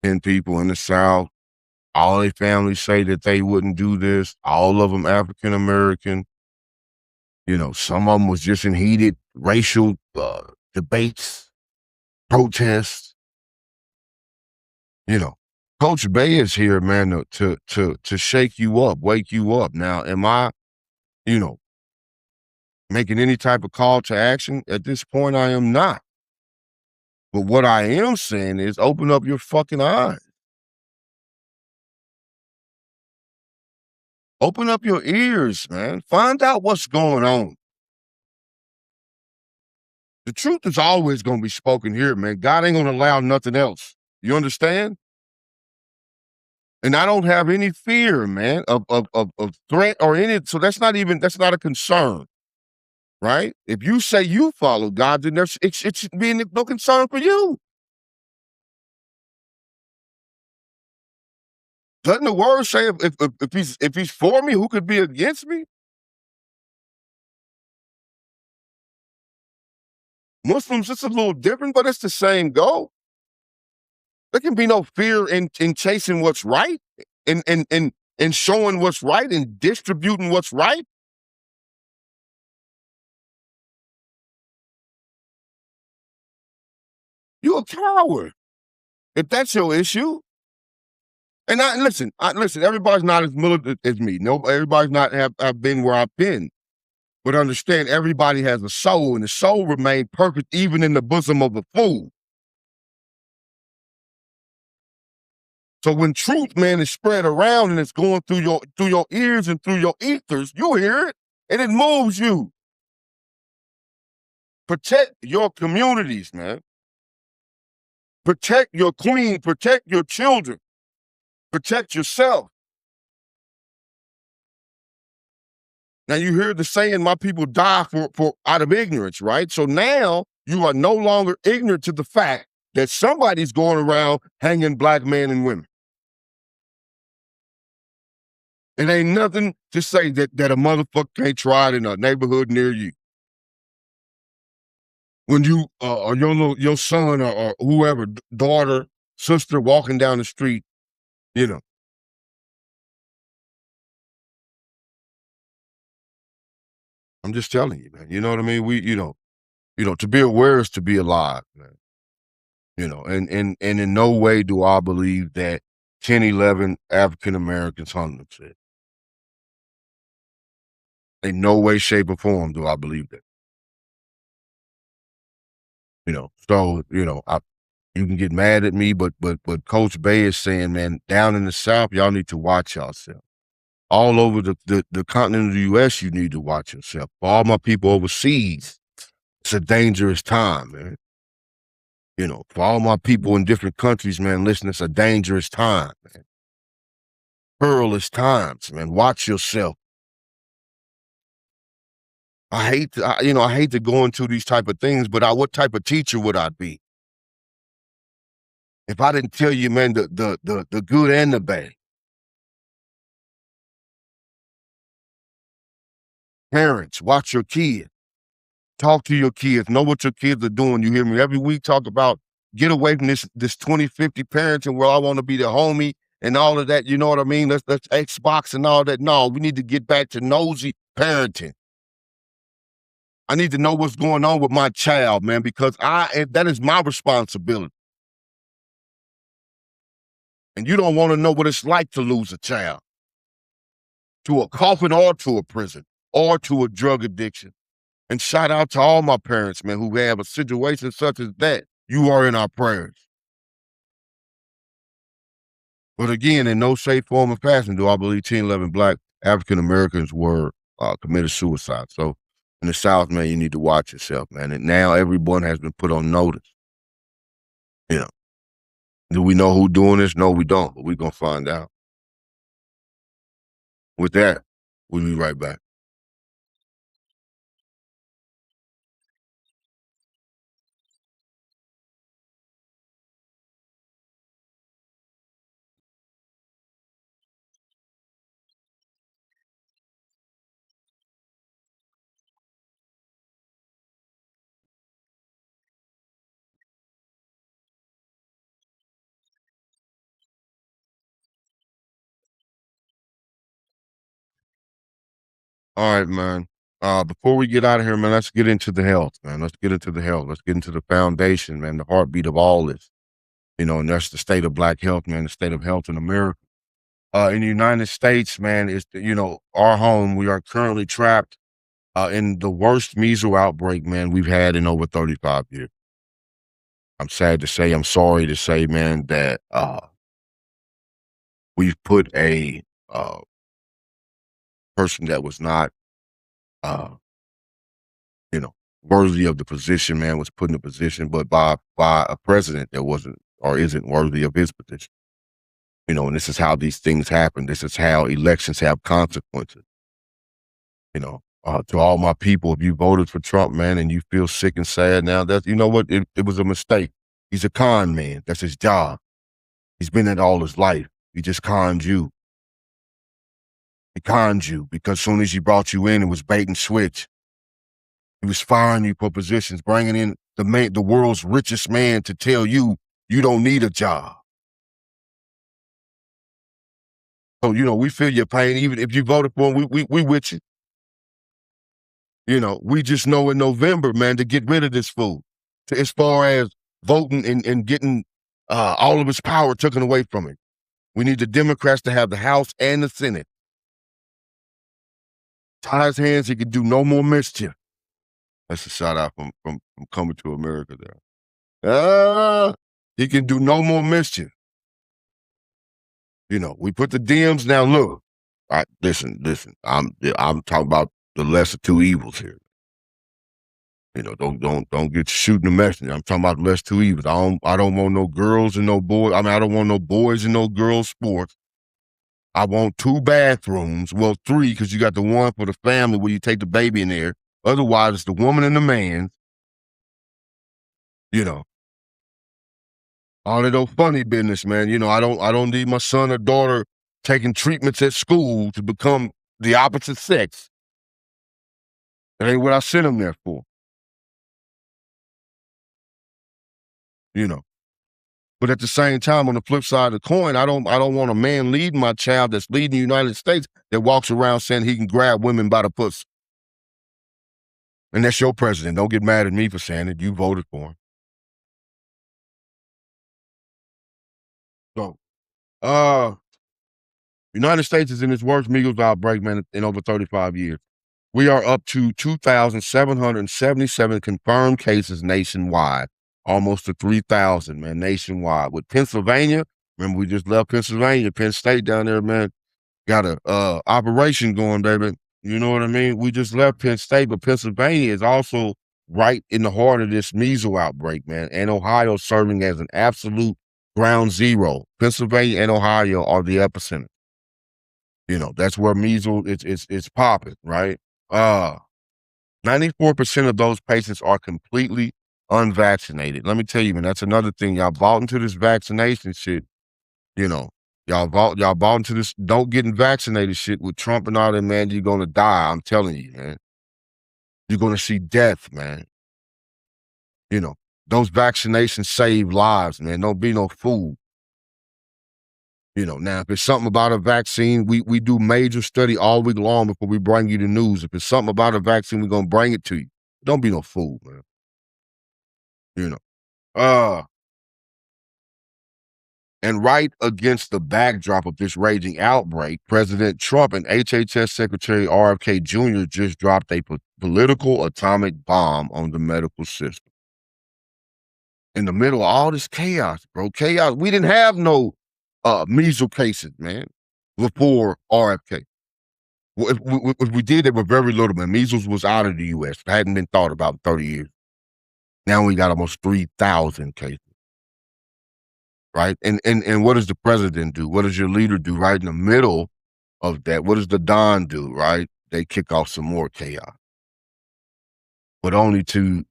10 people in the South, all their families say that they wouldn't do this. All of them African American. Some of them was just in heated racial debates, protests. You know, Coach Bay is here, man, to shake you up, wake you up. Now, am I, you know, making any type of call to action? At this point, I am not. But what I am saying is open up your fucking eyes. Open up your ears, man. Find out what's going on. The truth is always going to be spoken here, man. God ain't going to allow nothing else. You understand? And I don't have any fear, man, of threat or any. So that's not a concern, right? If you say you follow God, then it should be no concern for you. Doesn't the word say if he's for me, who could be against me? Muslims, it's a little different, but it's the same goal. There can be no fear in chasing what's right. And and showing what's right and distributing what's right, you're a coward. If that's your issue. And listen, everybody's not as militant as me. No, everybody's not have been where I've been. But understand, everybody has a soul, and the soul remains perfect even in the bosom of the fool. So when truth, man, is spread around and it's going through your ears and through your ethers, you hear it and it moves you. Protect your communities, man. Protect your queen, protect your children, protect yourself. Now you hear the saying, my people die for out of ignorance, right? So now you are no longer ignorant to the fact that somebody's going around hanging black men and women. It ain't nothing to say that a motherfucker can't try it in a neighborhood near you. When you or your son or whoever, daughter, sister walking down the street, you know, I'm just telling you, man. You know what I mean? To be aware is to be alive, man. And in no way do I believe that 10, 11 African Americans hung themselves. In no way, shape, or form do I believe that. So you can get mad at me, but Coach Bay is saying, man, down in the South, y'all need to watch yourself. All over the continent of the US, you need to watch yourself. For all my people overseas, it's a dangerous time, man. For all my people in different countries, man, listen, it's a dangerous time, man. Perilous times, man. Watch yourself. I hate to go into these type of things, but what type of teacher would I be if I didn't tell you, man, the good and the bad? Parents, watch your kids. Talk to your kids. Know what your kids are doing. You hear me? Every week talk about get away from this 2050 parenting where I want to be the homie and all of that. You know what I mean? Let's Xbox and all that. No, we need to get back to nosy parenting. I need to know what's going on with my child, man, because that is my responsibility. And you don't want to know what it's like to lose a child to a coffin or to a prison or to a drug addiction. And shout out to all my parents, man, who have a situation such as that. You are in our prayers. But again, in no shape, form, or fashion do I believe 10, 11 Black African Americans were committed suicide. So in the South, man, you need to watch yourself, man. And now everyone has been put on notice. Do we know who's doing this? No, we don't, but we're going to find out. With that, we'll be right back. All right, man. Before we get out of here, man, let's get into the health, man. Let's get into the health. Let's get into the foundation, man, the heartbeat of all this. And that's the state of Black health, man, the state of health in America. In the United States, man, is our home. We are currently trapped in the worst measles outbreak, man, we've had in over 35 years. I'm sad to say, I'm sorry to say, man, that we've put a person that was not, uh, you know, worthy of the position, man, was put in a position, but by a president that wasn't or isn't worthy of his position. And this is how these things happen. This is how elections have consequences. To all my people, if you voted for Trump, man, and you feel sick and sad now, you know what? It was a mistake. He's a con man. That's his job. He's been it all his life. He just conned you. He conned you because as soon as he brought you in, it was bait and switch. He was firing you for positions, bringing in the world's richest man to tell you you don't need a job. So, we feel your pain. Even if you voted for him, we with you. We just know in November, man, to get rid of this fool. As far as voting and getting all of his power taken away from him. We need the Democrats to have the House and the Senate. Tie his hands, he can do no more mischief. That's a shout out from Coming to America there. He can do no more mischief. We put the Dems now. Look, listen. I'm talking about the lesser two evils here. Don't get shooting the messenger. I'm talking about the lesser two evils. I don't want no girls and no boys. I mean, I don't want no boys and no girls sports. I want 2 bathrooms. Well, 3, because you got the one for the family where you take the baby in there. Otherwise, it's the woman and the man. You know, all that old funny business, man. I don't need my son or daughter taking treatments at school to become the opposite sex. That ain't what I sent them there for. You know. But at the same time, on the flip side of the coin, I don't want a man leading my child that's leading the United States that walks around saying he can grab women by the pussy. And that's your president. Don't get mad at me for saying it. You voted for him. So, United States is in its worst measles outbreak, man, in over 35 years. We are up to 2,777 confirmed cases nationwide, almost to 3,000, man, nationwide. With Pennsylvania, remember we just left Pennsylvania, Penn State down there, man, got a operation going, baby. You know what I mean? We just left Penn State, but Pennsylvania is also right in the heart of this measles outbreak, man, and Ohio serving as an absolute ground zero. Pennsylvania and Ohio are the epicenter. That's where measles it's popping, right? 94% of those patients are completely unvaccinated. Let me tell you, man, that's another thing. Y'all bought into this vaccination shit. You know, y'all bought into this don't getting vaccinated shit with Trump and all that, man. You're gonna die. I'm telling you, man. You're gonna see death, man. You know, those vaccinations save lives, man. Don't be no fool. Now if it's something about a vaccine, we do major study all week long before we bring you the news. If it's something about a vaccine, we're gonna bring it to you. Don't be no fool, man. You know. Uh and right against the backdrop of this raging outbreak, President Trump and HHS Secretary RFK Jr. just dropped a political atomic bomb on the medical system. In the middle of all this chaos, bro. Chaos. We didn't have no measles cases, man, before RFK. Well, if we did, they were very little, man. Measles was out of the U.S. It hadn't been thought about in 30 years. Now we got almost 3,000 cases, right? And what does the president do? What does your leader do right in the middle of that? What does the Don do, right? They kick off some more chaos. But only to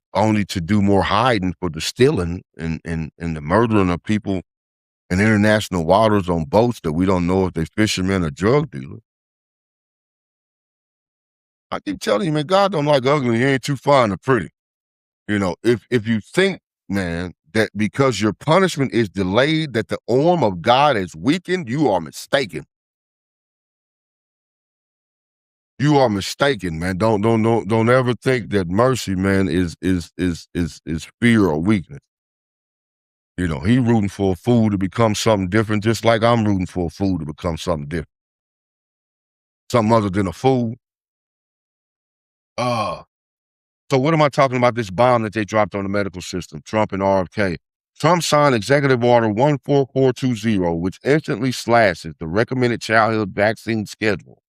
do more hiding for the stealing and the murdering of people in international waters on boats that we don't know if they fishermen or drug dealers. I keep telling you, man, God don't like ugly. He ain't too fine or pretty. If you think, man, that because your punishment is delayed, that the arm of God is weakened, you are mistaken. You are mistaken, man. Don't ever think that mercy, man, is fear or weakness. He rooting for a fool to become something different, just like I'm rooting for a fool to become something different. Something other than a fool. So what am I talking about? This bomb that they dropped on the medical system, Trump and RFK. Trump signed Executive Order 14420, which instantly slashes the recommended childhood vaccine schedule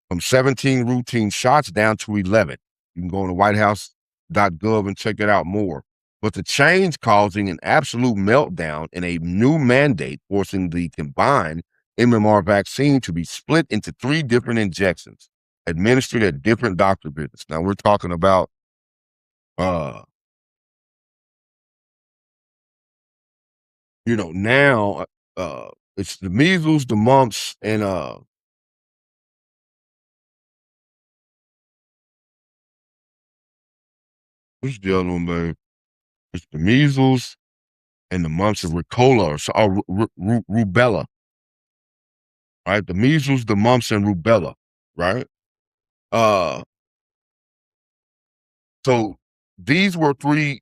from 17 routine shots down to 11. You can go on to whitehouse.gov and check it out more. But the change causing an absolute meltdown and a new mandate forcing the combined MMR vaccine to be split into 3 different injections administered at different doctor visits. Now we're talking about now it's the measles, the mumps, and what's the other one, babe? It's the measles and the mumps and Ricola or rubella. right? The measles, the mumps, and rubella, right? Uh, so these were 3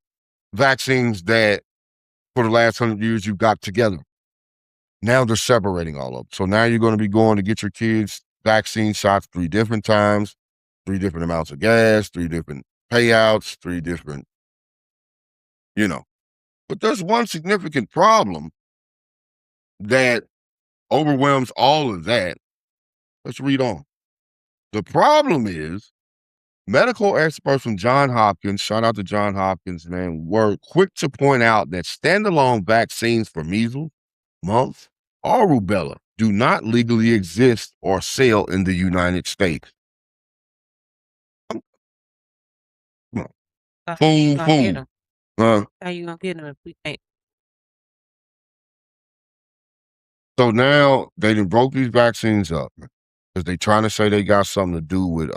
vaccines that for the last 100 years you got together. Now they're separating all of them. So now you're gonna be going to get your kids vaccine shots 3 different times, 3 different amounts of gas, 3 different payouts, 3 different, you know. But there's one significant problem that overwhelms all of that. Let's read on. The problem is medical experts from Johns Hopkins, shout out to Johns Hopkins, man, were quick to point out that standalone vaccines for measles, mumps, or rubella do not legally exist or sell in the United States. Come on. So how you Fool, gonna get fool. them? Uh, How you gonna get them if we can't? so now they done broke these vaccines up because they trying to say they got something to do with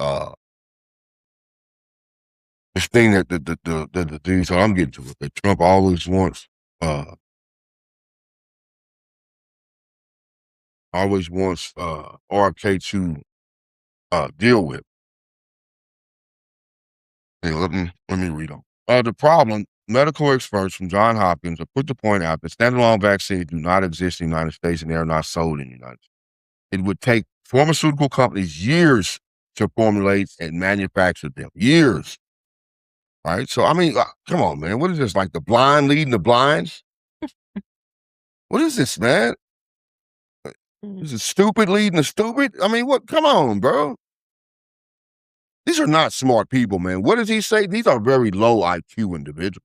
this thing that the thing. So I'm getting to it. That Trump uh always wants RFK to deal with. Hey, let me read on. The problem, medical experts from Johns Hopkins have put to point out that standalone vaccines do not exist in the United States and they are not sold in the United States. It would take pharmaceutical companies years to formulate and manufacture them. Years. Right? So I mean, come on, man. What is this? Like the blind leading the blinds? What is this, man? Mm. This is stupid leading the stupid? I mean, what? Come on, bro. These are not smart people, man. What does he say? These are very low IQ individuals.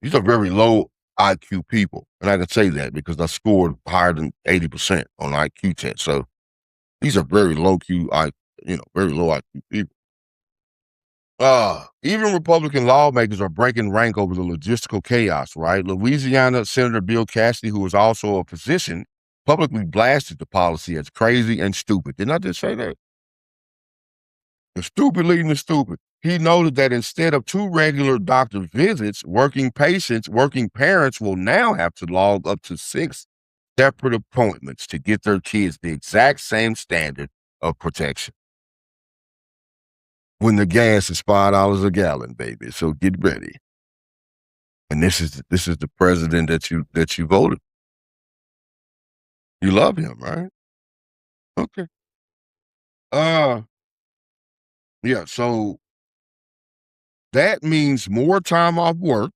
These are very low IQ people. And I can say that because I scored higher than 80% on IQ test. So these are very low very low IQ people. Even Republican lawmakers are breaking rank over the logistical chaos, right? Louisiana Senator Bill Cassidy, who is also a physician, publicly blasted the policy as crazy and stupid. Didn't I just say that? The stupid leading the stupid. He noted that instead of 2 regular doctor visits, working parents will now have to log up to 6 separate appointments to get their kids the exact same standard of protection. When the gas is $5 a gallon, baby. So get ready. And this is the president that you voted. You love him, right? Okay. Uh yeah, so that means more time off work,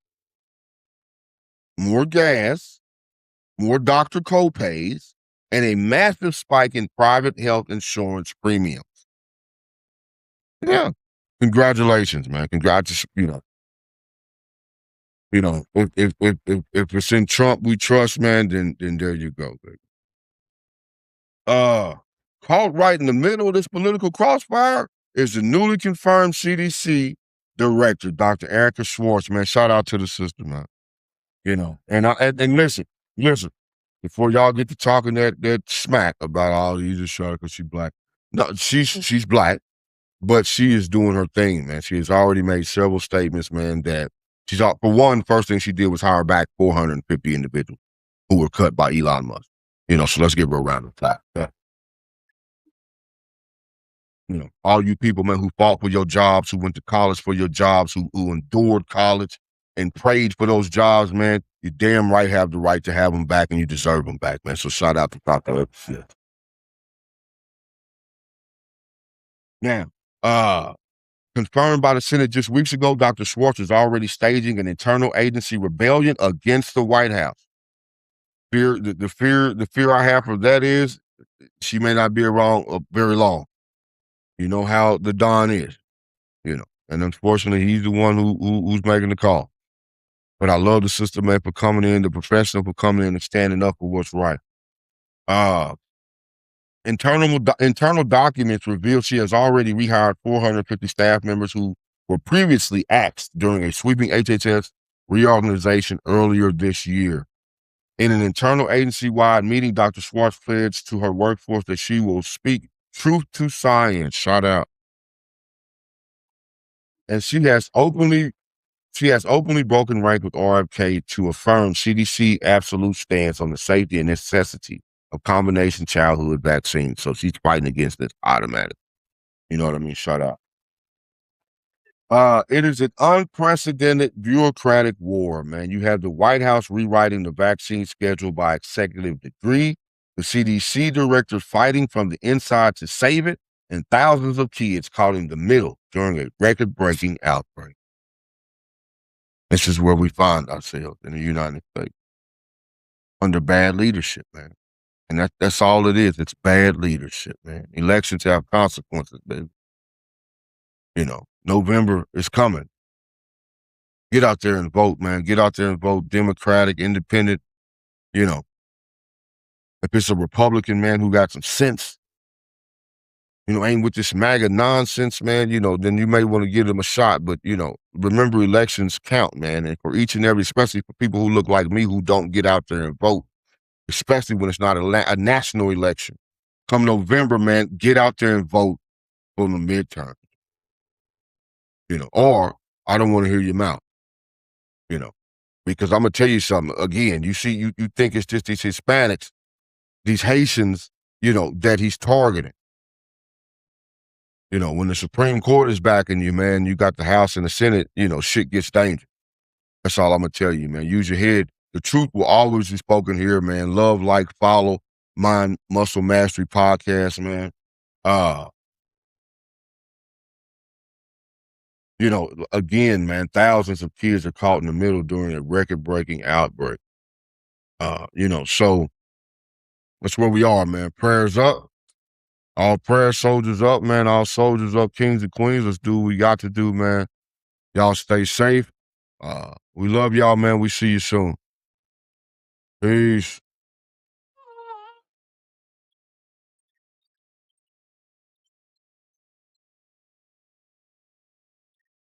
more gas, more doctor co-pays, and a massive spike in private health insurance premiums. Yeah. Congratulations, man. Congratulations. If it's in Trump we trust, man, then there you go, baby. Uh, Caught right in the middle of this political crossfire is the newly confirmed CDC director, Dr. Erica Schwartz, man. Shout out to the sister, man. And listen, before y'all get to talking that smack about all these just shot because she's black. No, she's black, but she is doing her thing, man. She has already made several statements, man, that for one, first thing she did was hire back 450 individuals who were cut by Elon Musk. So let's give her a round of applause. All you people, man, who fought for your jobs, who went to college for your jobs, who endured college and prayed for those jobs, man, you damn right have the right to have them back and you deserve them back, man. So shout out to Dr. Smith. Now, confirmed by the Senate just weeks ago, Dr. Schwartz is already staging an internal agency rebellion against the White House. The fear I have for that is she may not be around very long. You know how the Don is. And unfortunately, he's the one who's making the call. But I love the sister, man, for coming in, the professional for coming in and standing up for what's right. Uh, internal documents reveal she has already rehired 450 staff members who were previously axed during a sweeping HHS reorganization earlier this year. In an internal agency-wide meeting, Dr. Schwartz pledged to her workforce that she will speak truth to science. Shout out. And she has openly She has openly broken rank with RFK to affirm CDC absolute stance on the safety and necessity of combination childhood vaccines. So she's fighting against this automatic. You know what I mean? Shut up. It is an unprecedented bureaucratic war, man. You have the White House rewriting the vaccine schedule by executive decree, the CDC director fighting from the inside to save it, and thousands of kids caught in the middle during a record-breaking outbreak. This is where we find ourselves in the United States under bad leadership, man. And that's all it is. It's bad leadership, man. Elections have consequences, baby. You know, November is coming. Get out there and vote, man. Get out there and vote Democratic, Independent, you know. If it's a Republican, man, who got some sense, ain't with this MAGA nonsense, man, then you may want to give them a shot. But, remember elections count, man. And for each and every, especially for people who look like me who don't get out there and vote, especially when it's not a national election. Come November, man, get out there and vote for the midterm. Or I don't want to hear your mouth, because I'm gonna tell you something. Again, you see, you think it's just these Hispanics, these Haitians, that he's targeting. When the Supreme Court is backing you, man, you got the House and the Senate, shit gets dangerous. That's all I'm gonna tell you, man. Use your head. The truth will always be spoken here, man. Love, like, follow Mind Muscle Mastery Podcast, man. Again, man, thousands of kids are caught in the middle during a record-breaking outbreak. So that's where we are, man. Prayers up. All prayer soldiers up, man. All soldiers up, kings and queens. Let's do what we got to do, man. Y'all stay safe. We love y'all, man. We see you soon. Peace.